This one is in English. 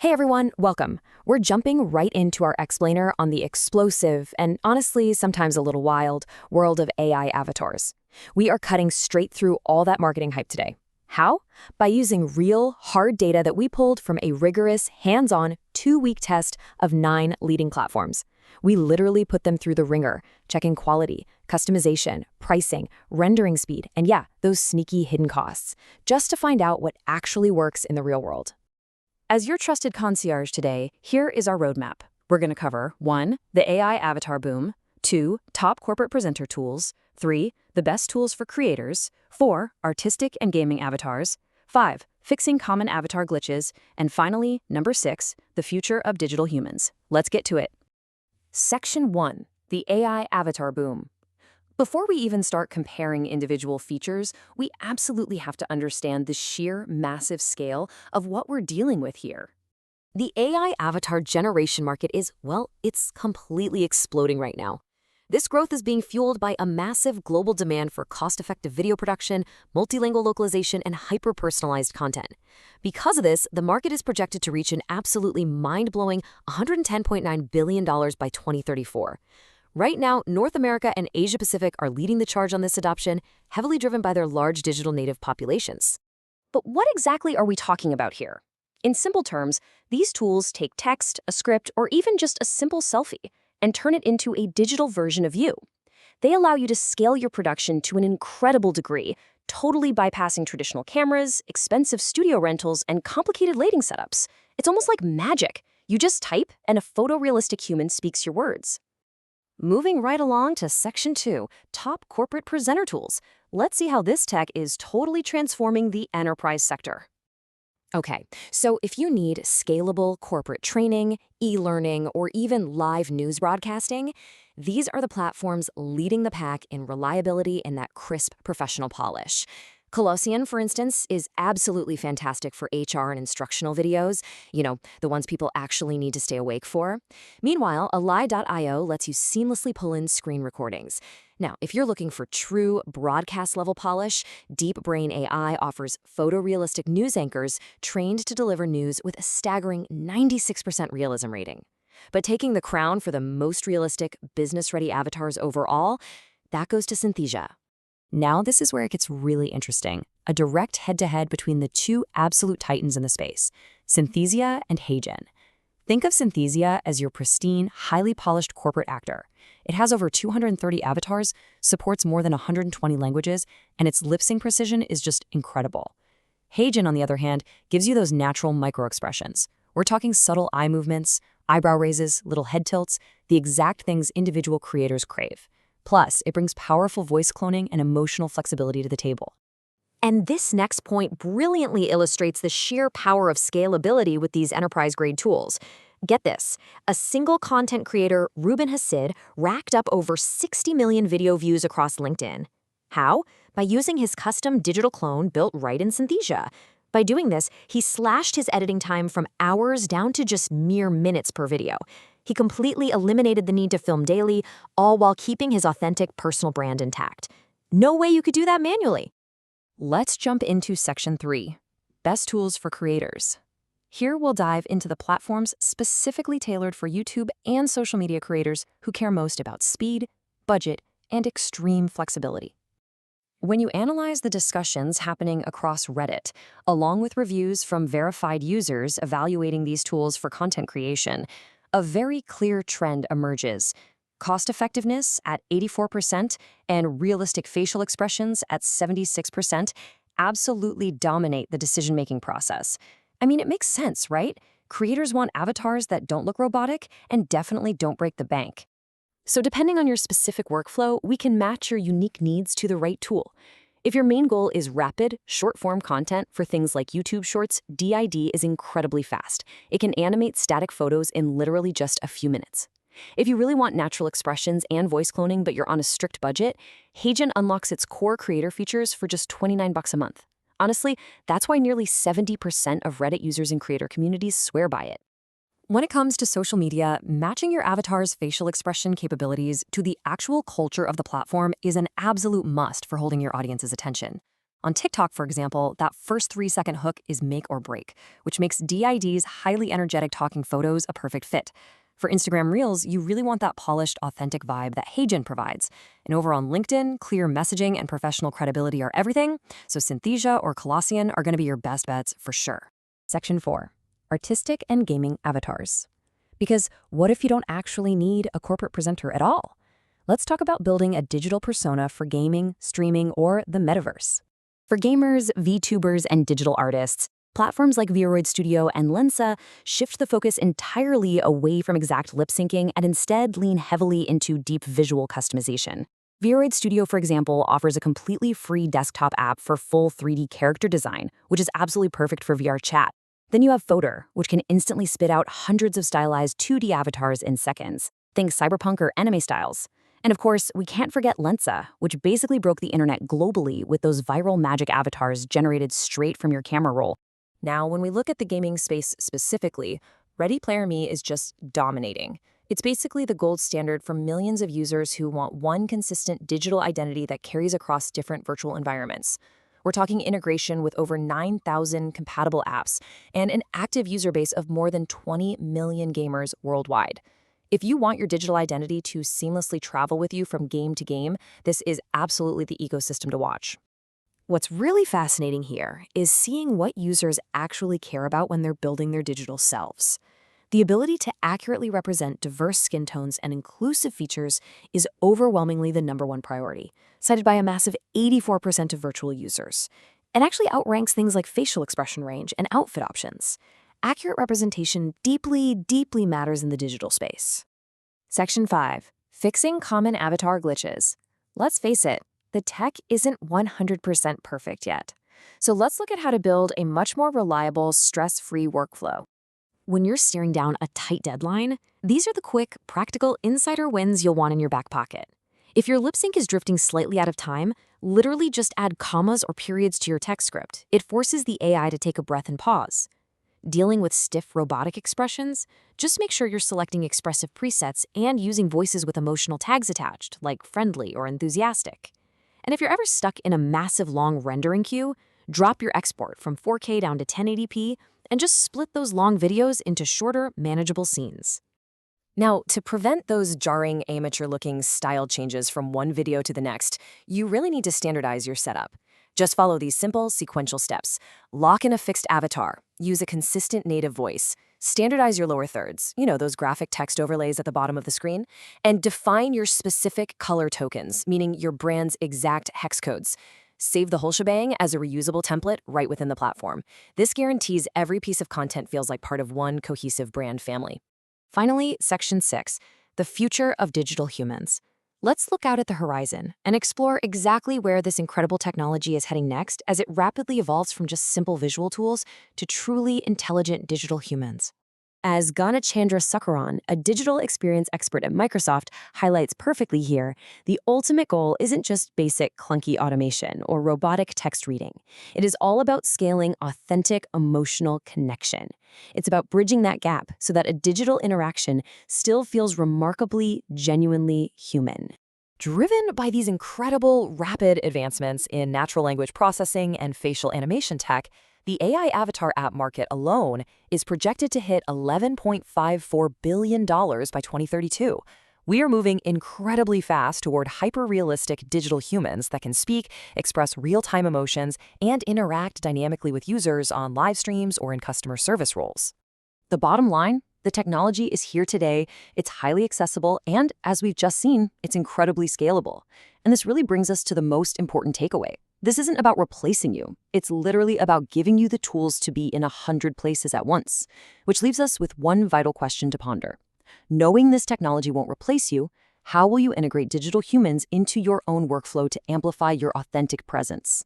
Hey everyone, welcome. We're jumping right into our explainer on the explosive and honestly sometimes a little wild world of AI avatars. We are cutting straight through all that marketing hype today. How? By using real, hard data that we pulled from a rigorous, hands-on, 2-week test of 9 leading platforms. We literally put them through the ringer, checking quality, customization, pricing, rendering speed, and yeah, those sneaky hidden costs, just to find out what actually works in the real world. As your trusted concierge today, here is our roadmap. We're going to cover 1. The AI avatar boom, 2. Top corporate presenter tools, 3. The best tools for creators, 4. Artistic and gaming avatars, 5. Fixing common avatar glitches, and finally, number 6. The future of digital humans. Let's get to it. Section 1. The AI avatar boom. Before we even start comparing individual features, we absolutely have to understand the sheer massive scale of what we're dealing with here. The AI avatar generation market is, well, it's completely exploding right now. This growth is being fueled by a massive global demand for cost-effective video production, multilingual localization, and hyper-personalized content. Because of this, the market is projected to reach an absolutely mind-blowing $110.9 billion by 2034. Right now, North America and Asia-Pacific are leading the charge on this adoption, heavily driven by their large digital native populations. But what exactly are we talking about here? In simple terms, these tools take text, a script, or even just a simple selfie and turn it into a digital version of you. They allow you to scale your production to an incredible degree, totally bypassing traditional cameras, expensive studio rentals, and complicated lighting setups. It's almost like magic. You just type, and a photorealistic human speaks your words. Moving right along to Section 2, Top Corporate Presenter Tools. Let's see how this tech is totally transforming the enterprise sector. Okay, so if you need scalable corporate training, e-learning, or even live news broadcasting, these are the platforms leading the pack in reliability and that crisp professional polish. Colossian, for instance, is absolutely fantastic for HR and instructional videos, the ones people actually need to stay awake for. Meanwhile, Ally.io lets you seamlessly pull in screen recordings. Now, if you're looking for true broadcast-level polish, Deep Brain AI offers photorealistic news anchors trained to deliver news with a staggering 96% realism rating. But taking the crown for the most realistic, business-ready avatars overall, that goes to Synthesia. Now this is where it gets really interesting. A direct head-to-head between the two absolute titans in the space, Synthesia and HeyGen. Think of Synthesia as your pristine, highly polished corporate actor. It has over 230 avatars, supports more than 120 languages, and its lip-sync precision is just incredible. HeyGen, on the other hand, gives you those natural micro-expressions. We're talking subtle eye movements, eyebrow raises, little head tilts, the exact things individual creators crave. Plus, it brings powerful voice cloning and emotional flexibility to the table. And this next point brilliantly illustrates the sheer power of scalability with these enterprise-grade tools. Get this, a single content creator, Ruben Hassid, racked up over 60 million video views across LinkedIn. How? By using his custom digital clone built right in Synthesia. By doing this, he slashed his editing time from hours down to just mere minutes per video. He completely eliminated the need to film daily, all while keeping his authentic personal brand intact. No way you could do that manually. Let's jump into Section 3, Best Tools for Creators. Here we'll dive into the platforms specifically tailored for YouTube and social media creators who care most about speed, budget, and extreme flexibility. When you analyze the discussions happening across Reddit, along with reviews from verified users evaluating these tools for content creation, a very clear trend emerges. Cost-effectiveness at 84% and realistic facial expressions at 76% absolutely dominate the decision-making process. I mean, it makes sense, right? Creators want avatars that don't look robotic and definitely don't break the bank. So depending on your specific workflow, we can match your unique needs to the right tool. If your main goal is rapid, short-form content for things like YouTube Shorts, DID is incredibly fast. It can animate static photos in literally just a few minutes. If you really want natural expressions and voice cloning but you're on a strict budget, HeyGen unlocks its core creator features for just $29 a month. Honestly, that's why nearly 70% of Reddit users and creator communities swear by it. When it comes to social media, matching your avatar's facial expression capabilities to the actual culture of the platform is an absolute must for holding your audience's attention. On TikTok, for example, that first 3-second hook is make or break, which makes DID's highly energetic talking photos a perfect fit. For Instagram Reels, you really want that polished, authentic vibe that HeyGen provides. And over on LinkedIn, clear messaging and professional credibility are everything, so Synthesia or Colossian are going to be your best bets for sure. Section 4. Artistic and gaming avatars. Because what if you don't actually need a corporate presenter at all? Let's talk about building a digital persona for gaming, streaming, or the metaverse. For gamers, VTubers, and digital artists, platforms like Void Studio and Lensa shift the focus entirely away from exact lip syncing and instead lean heavily into deep visual customization. Void Studio, for example, offers a completely free desktop app for full 3D character design, which is absolutely perfect for VR chat. Then you have Fotor, which can instantly spit out hundreds of stylized 2D avatars in seconds. Think cyberpunk or anime styles. And of course, we can't forget Lensa, which basically broke the internet globally with those viral magic avatars generated straight from your camera roll. Now, when we look at the gaming space specifically, Ready Player Me is just dominating. It's basically the gold standard for millions of users who want one consistent digital identity that carries across different virtual environments. We're talking integration with over 9,000 compatible apps and an active user base of more than 20 million gamers worldwide. If you want your digital identity to seamlessly travel with you from game to game, this is absolutely the ecosystem to watch. What's really fascinating here is seeing what users actually care about when they're building their digital selves. The ability to accurately represent diverse skin tones and inclusive features is overwhelmingly the #1 priority, cited by a massive 84% of virtual users. It actually outranks things like facial expression range and outfit options. Accurate representation deeply, deeply matters in the digital space. Section 5. Fixing common avatar glitches. Let's face it, the tech isn't 100% perfect yet. So let's look at how to build a much more reliable, stress-free workflow. When you're staring down a tight deadline, these are the quick, practical insider wins you'll want in your back pocket. If your lip sync is drifting slightly out of time, literally just add commas or periods to your text script. It forces the AI to take a breath and pause. Dealing with stiff robotic expressions, just make sure you're selecting expressive presets and using voices with emotional tags attached, like friendly or enthusiastic. And if you're ever stuck in a massive long rendering queue, drop your export from 4K down to 1080p and just split those long videos into shorter, manageable scenes. Now, to prevent those jarring, amateur-looking style changes from one video to the next, you really need to standardize your setup. Just follow these simple, sequential steps. Lock in a fixed avatar. Use a consistent native voice. Standardize your lower thirds, those graphic text overlays at the bottom of the screen. And define your specific color tokens, meaning your brand's exact hex codes. Save the whole shebang as a reusable template right within the platform. This guarantees every piece of content feels like part of one cohesive brand family. Finally, Section 6, the future of digital humans. Let's look out at the horizon and explore exactly where this incredible technology is heading next as it rapidly evolves from just simple visual tools to truly intelligent digital humans. As Ganachandra Sakaran, a digital experience expert at Microsoft, highlights perfectly here, the ultimate goal isn't just basic clunky automation or robotic text reading. It is all about scaling authentic emotional connection. It's about bridging that gap so that a digital interaction still feels remarkably, genuinely human. Driven by these incredible, rapid advancements in natural language processing and facial animation tech, the AI avatar app market alone is projected to hit $11.54 billion by 2032. We are moving incredibly fast toward hyper-realistic digital humans that can speak, express real-time emotions, and interact dynamically with users on live streams or in customer service roles. The bottom line, the technology is here today, it's highly accessible, and as we've just seen, it's incredibly scalable. And this really brings us to the most important takeaway. This isn't about replacing you. It's literally about giving you the tools to be in 100 places at once, which leaves us with one vital question to ponder. Knowing this technology won't replace you, how will you integrate digital humans into your own workflow to amplify your authentic presence?